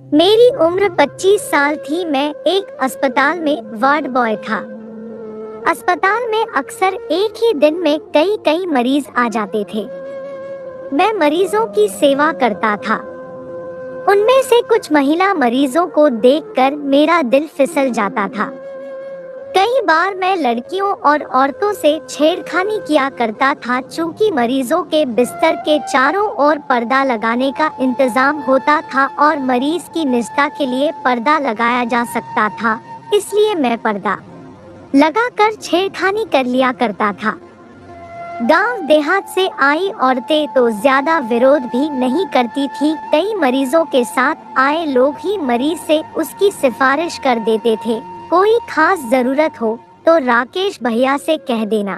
मेरी उम्र 25 साल थी। मैं एक अस्पताल में वार्ड बॉय था। अस्पताल में अक्सर एक ही दिन में कई कई मरीज आ जाते थे। मैं मरीजों की सेवा करता था। उनमें से कुछ महिला मरीजों को देखकर मेरा दिल फिसल जाता था। कई बार मैं लड़कियों और औरतों से छेड़खानी किया करता था। चूंकि मरीजों के बिस्तर के चारों ओर पर्दा लगाने का इंतजाम होता था और मरीज की निजता के लिए पर्दा लगाया जा सकता था, इसलिए मैं पर्दा लगाकर छेड़खानी कर लिया करता था। गांव देहात से आई औरतें तो ज्यादा विरोध भी नहीं करती थी। कई मरीजों के साथ आए लोग ही मरीज से उसकी सिफारिश कर देते थे। कोई खास जरूरत हो तो राकेश भैया से कह देना।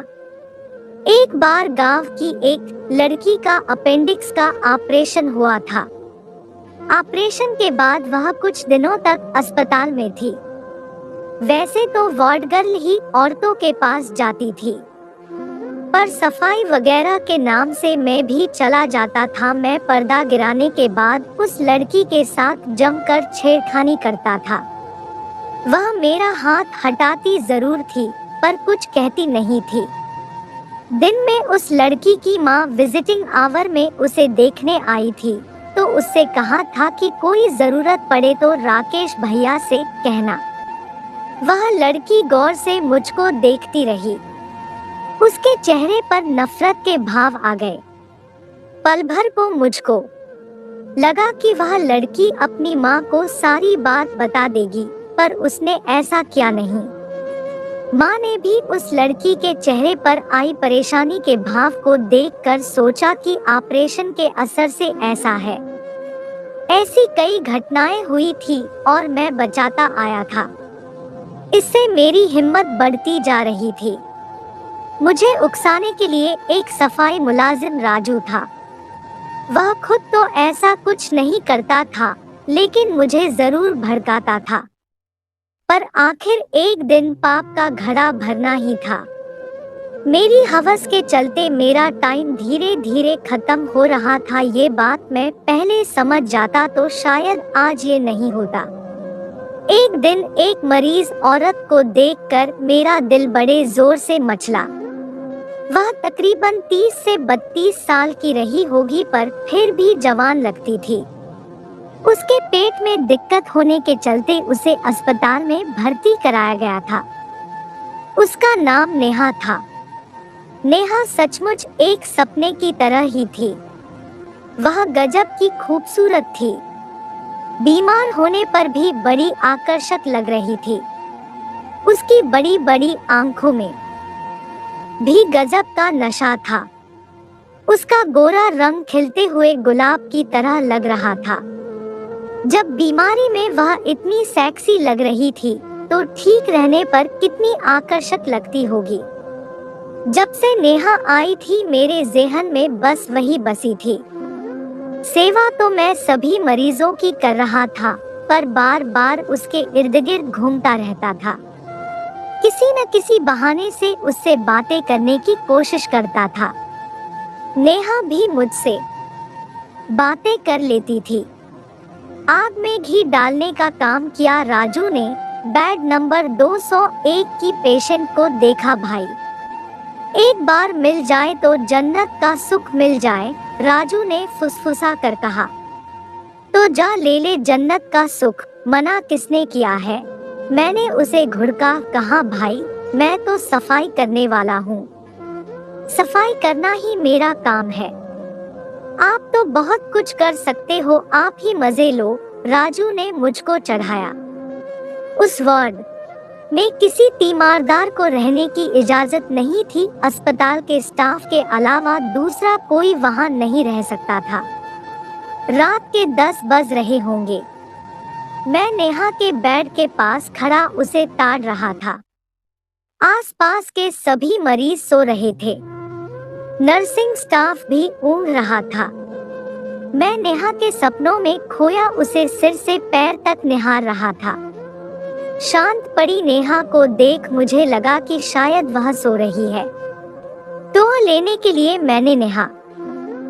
एक बार गांव की एक लड़की का अपेंडिक्स का ऑपरेशन हुआ था। ऑपरेशन के बाद वह कुछ दिनों तक अस्पताल में थी। वैसे तो वार्ड गर्ल ही औरतों के पास जाती थी, पर सफाई वगैरह के नाम से मैं भी चला जाता था। मैं पर्दा गिराने के बाद उस लड़की के साथ जमकर छेड़खानी करता था। वह मेरा हाथ हटाती जरूर थी, पर कुछ कहती नहीं थी। दिन में उस लड़की की माँ विजिटिंग आवर में उसे देखने आई थी, तो उससे कहा था कि कोई जरूरत पड़े तो राकेश भैया से कहना। वह लड़की गौर से मुझको देखती रही। उसके चेहरे पर नफरत के भाव आ गए। पल भर को मुझको लगा कि वह लड़की अपनी माँ को सारी बात बता देगी, पर उसने ऐसा किया नहीं। माँ ने भी उस लड़की के चेहरे पर आई परेशानी के भाव को देखकर सोचा कि ऑपरेशन के असर से ऐसा है। ऐसी कई घटनाएं हुई थी और मैं बचाता आया था। इससे मेरी हिम्मत बढ़ती जा रही थी। मुझे उकसाने के लिए एक सफाई मुलाजिम राजू था। वह खुद तो ऐसा कुछ नहीं करता था, लेकिन मुझे जरूर भड़काता था। पर आखिर एक दिन पाप का घड़ा भरना ही था। मेरी हवस के चलते मेरा टाइम धीरे धीरे खत्म हो रहा था। ये बात मैं पहले समझ जाता तो शायद आज ये नहीं होता। एक दिन एक मरीज औरत को देखकर मेरा दिल बड़े जोर से मचला। वह तकरीबन 30 से 32 साल की रही होगी, पर फिर भी जवान लगती थी। उसके पेट में दिक्कत होने के चलते उसे अस्पताल में भर्ती कराया गया था। उसका नाम नेहा था। नेहा सचमुच एक सपने की तरह ही थी। वह गजब की खूबसूरत थी। बीमार होने पर भी बड़ी आकर्षक लग रही थी। उसकी बड़ी बड़ी आंखों में भी गजब का नशा था। उसका गोरा रंग खिलते हुए गुलाब की तरह लग रहा था। जब बीमारी में वह इतनी सेक्सी लग रही थी, तो ठीक रहने पर कितनी आकर्षक लगती होगी। जब से नेहा आई थी, मेरे ज़हन में बस वही बसी थी। सेवा तो मैं सभी मरीजों की कर रहा था, पर बार बार उसके इर्द गिर्द घूमता रहता था। किसी न किसी बहाने से उससे बातें करने की कोशिश करता था। नेहा भी मुझसे बातें कर लेती थी। आग में घी डालने का काम किया राजू ने। बेड नंबर 201 की पेशेंट को देखा। भाई, एक बार मिल जाए तो जन्नत का सुख मिल जाए, राजू ने फुसफुसा कर कहा। तो जा ले ले जन्नत का सुख, मना किसने किया है? मैंने उसे घुड़का कहा, भाई मैं तो सफाई करने वाला हूँ। सफाई करना ही मेरा काम है। आप तो बहुत कुछ कर सकते हो, आप ही मजे लो, राजू ने मुझको चढ़ाया। उस वार्ड में किसी तीमारदार को रहने की इजाजत नहीं थी। अस्पताल के स्टाफ के अलावा दूसरा कोई वहां नहीं रह सकता था। रात के 10 बज रहे होंगे। मैं नेहा के बेड के पास खड़ा उसे ताड़ रहा था। आसपास के सभी मरीज सो रहे थे। नर्सिंग स्टाफ भी ऊँघ रहा था। मैं नेहा के सपनों में खोया उसे सिर से पैर तक निहार रहा था। शांत पड़ी नेहा को देख मुझे लगा कि शायद वह सो रही है। तो लेने के लिए मैंने नेहा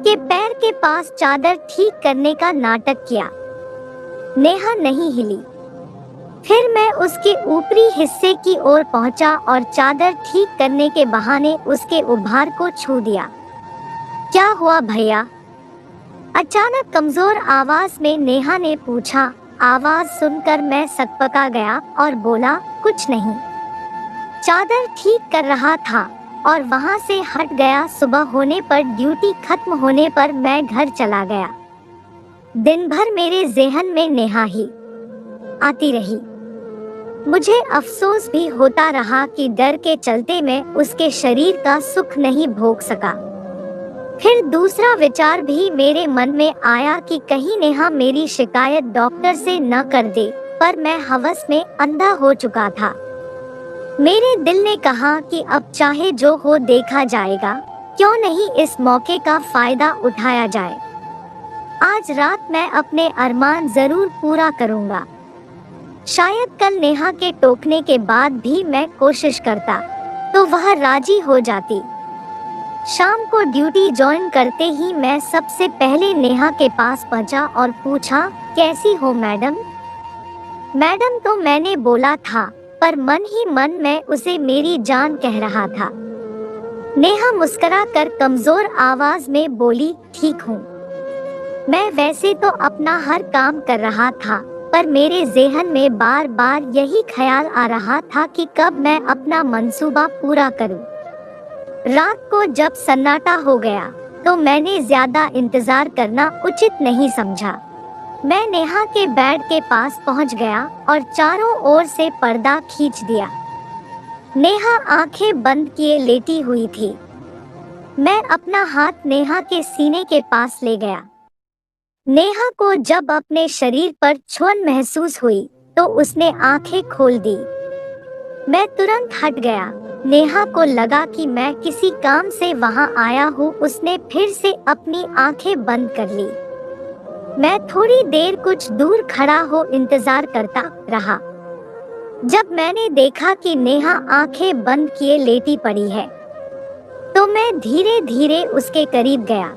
के पैर के पास चादर ठीक करने का नाटक किया। नेहा नहीं हिली। फिर मैं उसके ऊपरी हिस्से की ओर पहुंचा और चादर ठीक करने के बहाने उसके उभार को छू दिया। क्या हुआ भैया? अचानक कमजोर आवाज में नेहा ने पूछा। आवाज सुनकर मैं सकपका गया और बोला, कुछ नहीं। चादर ठीक कर रहा था और वहां से हट गया। सुबह होने पर ड्यूटी खत्म होने पर मैं घर चला गया। दिन भर मेरे ज़हन में नेहा ही आती रही। मुझे अफसोस भी होता रहा कि डर के चलते मैं उसके शरीर का सुख नहीं भोग सका। फिर दूसरा विचार भी मेरे मन में आया कि कहीं नेहा मेरी शिकायत डॉक्टर से न कर दे, पर मैं हवस में अंधा हो चुका था। मेरे दिल ने कहा कि अब चाहे जो हो देखा जाएगा, क्यों नहीं इस मौके का फायदा उठाया जाए। आज रात मैं अपने अरमान जरूर पूरा करूंगा। शायद कल नेहा के टोकने के बाद भी मैं कोशिश करता तो वह राजी हो जाती। शाम को ड्यूटी ज्वाइन करते ही मैं सबसे पहले नेहा के पास पहुंचा और पूछा, कैसी हो मैडम? मैडम तो मैंने बोला था, पर मन ही मन में उसे मेरी जान कह रहा था। नेहा मुस्कुरा कर कमजोर आवाज में बोली, ठीक हूँ। मैं वैसे तो अपना हर काम कर रहा था, पर मेरे ज़हन में बार बार यही ख्याल आ रहा था कि कब मैं अपना मंसूबा पूरा करूं। रात को जब सन्नाटा हो गया तो मैंने ज्यादा इंतजार करना उचित नहीं समझा। मैं नेहा के बेड के पास पहुंच गया और चारों ओर से पर्दा खींच दिया। नेहा आंखें बंद किए लेटी हुई थी। मैं अपना हाथ नेहा के सीने के पास ले गया। नेहा को जब अपने शरीर पर छुअन महसूस हुई तो उसने आंखें खोल दी। मैं तुरंत हट गया। नेहा को लगा कि मैं किसी काम से वहां आया हूँ। उसने फिर से अपनी आंखें बंद कर ली। मैं थोड़ी देर कुछ दूर खड़ा हो इंतजार करता रहा। जब मैंने देखा कि नेहा आंखें बंद किए लेटी पड़ी है, तो मैं धीरे धीरे उसके करीब गया।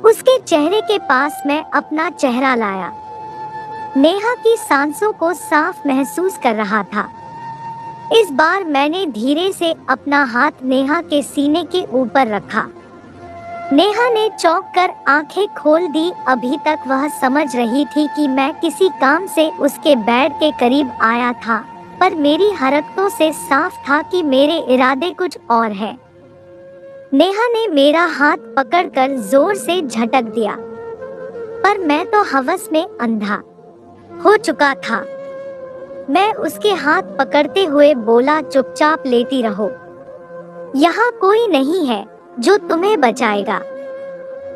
उसके चेहरे के पास मैं अपना चेहरा लाया। नेहा की सांसों को साफ महसूस कर रहा था। इस बार मैंने धीरे से अपना हाथ नेहा के सीने के ऊपर रखा। नेहा ने चौंक कर आंखें खोल दी। अभी तक वह समझ रही थी कि मैं किसी काम से उसके बेड के करीब आया था, पर मेरी हरकतों से साफ था कि मेरे इरादे कुछ और हैं। नेहा ने मेरा हाथ पकड़कर जोर से झटक दिया, पर मैं तो हवस में अंधा हो चुका था। मैं उसके हाथ पकड़ते हुए बोला, चुपचाप लेटी रहो। यहाँ कोई नहीं है जो तुम्हें बचाएगा।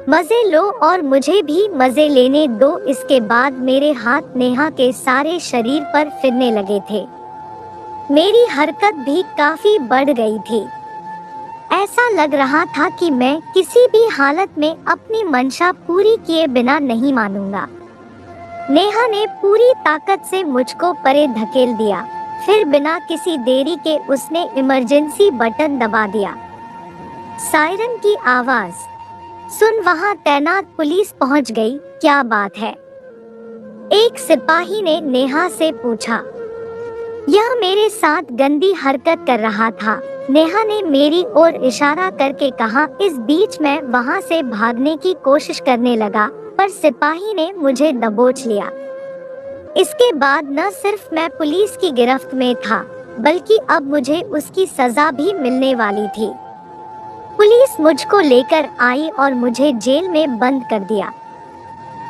मजे लो और मुझे भी मजे लेने दो। इसके बाद मेरे हाथ नेहा के सारे शरीर पर फिरने लगे थे। मेरी हरकत भी काफी बढ़ गई थी। ऐसा लग रहा था कि मैं किसी भी हालत में अपनी मंशा पूरी किए बिना नहीं मानूंगा। नेहा ने पूरी ताकत से मुझको परे धकेल दिया। फिर बिना किसी देरी के उसने इमरजेंसी बटन दबा दिया। सायरन की आवाज सुन वहां तैनात पुलिस पहुंच गई। क्या बात है? एक सिपाही ने नेहा से पूछा। यह मेरे साथ गंदी हरकत कर रहा था, नेहा ने मेरी ओर इशारा करके कहा। इस बीच मैं वहां से भागने की कोशिश करने लगा, पर सिपाही ने मुझे दबोच लिया। इसके बाद न सिर्फ मैं पुलिस की गिरफ्त में था, बल्कि अब मुझे उसकी सजा भी मिलने वाली थी। पुलिस मुझको लेकर आई और मुझे जेल में बंद कर दिया।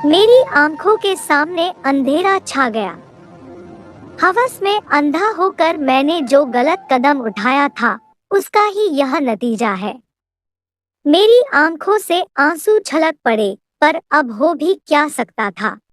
मेरी आंखों के सामने अंधेरा छा गया। हवस में अंधा होकर मैंने जो गलत कदम उठाया था, उसका ही यह नतीजा है। मेरी आंखों से आंसू छलक पड़े, पर अब हो भी क्या सकता था।